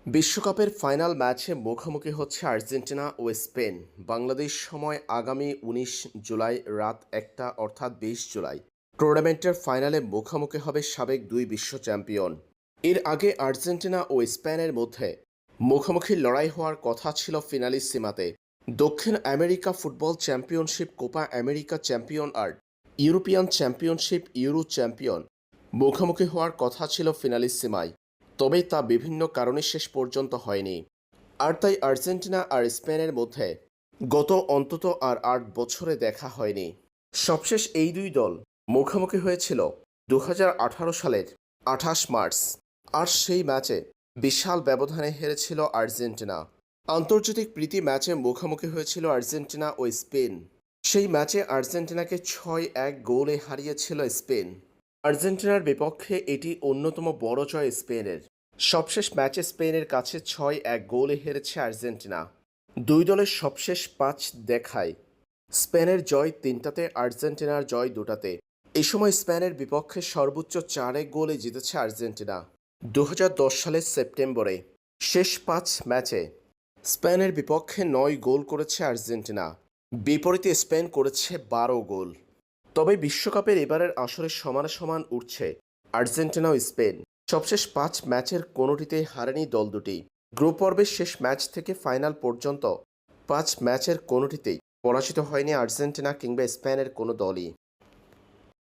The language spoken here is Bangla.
বিশ্বকাপের ফাইনাল ম্যাচে মুখোমুখি হচ্ছে আর্জেন্টিনা ও স্পেন। বাংলাদেশ সময় আগামী ১৯ জুলাই রাত ১টা অর্থাৎ ২০ জুলাই টুর্নামেন্টের ফাইনালে মুখোমুখি হবে সাবেক দুই বিশ্ব চ্যাম্পিয়ন। এর আগে আর্জেন্টিনা ও স্পেনের মধ্যে মুখোমুখি লড়াই হওয়ার কথা ছিল ফিনালিসিমাতে। দক্ষিণ America football championship, Copa America champion আর ইউরোপিয়ান চ্যাম্পিয়নশিপ, ইউরো চ্যাম্পিয়ন মুখোমুখি হওয়ার কথা ছিল ফিনালিসিমায়। তবে তা বিভিন্ন কারণে শেষ পর্যন্ত হয়নি। আর তাই আর্জেন্টিনা আর স্পেনের মধ্যে গত অন্তত আর ৮ বছরে দেখা হয়নি। সবশেষ এই দুই দল মুখোমুখি হয়েছিল ২০১৮ সালের ২৮ মার্চ। আর সেই ম্যাচে বিশাল ব্যবধানে হেরেছিল আর্জেন্টিনা। আন্তর্জাতিক প্রীতি ম্যাচে মুখোমুখি হয়েছিল আর্জেন্টিনা ও স্পেন। সেই ম্যাচে আর্জেন্টিনাকে ৬-১ গোলে হারিয়েছিল স্পেন। আর্জেন্টিনার বিপক্ষে এটি অন্যতম বড় জয় স্পেনের। সবশেষ ম্যাচে স্পেনের কাছে ৬-১ গোলে হেরেছে আর্জেন্টিনা। দুই দলের সবশেষ ৫ দেখায় স্পেনের জয় ৩টাতে, আর্জেন্টিনার জয় ২টাতে। এ সময় স্পেনের বিপক্ষে সর্বোচ্চ ৪-১ গোলে জিতেছে আর্জেন্টিনা। ২০১০ সালের সেপ্টেম্বরে শেষ ৫ ম্যাচে স্পেনের বিপক্ষে ৯ গোল করেছে আর্জেন্টিনা। বিপরীতে স্পেন করেছে ১২ গোল। তবে বিশ্বকাপের এবারের আসরে সমান উঠছে আর্জেন্টিনা ও স্পেন। সবশেষ ৫ ম্যাচের কোনোটিতেই হারেনি দল দুটি। গ্রুপ পর্বের শেষ ম্যাচ থেকে ফাইনাল পর্যন্ত ৫ ম্যাচের কোনোটিতেই পরাজিত হয়নি আর্জেন্টিনা কিংবা স্পেনের কোনো দলই।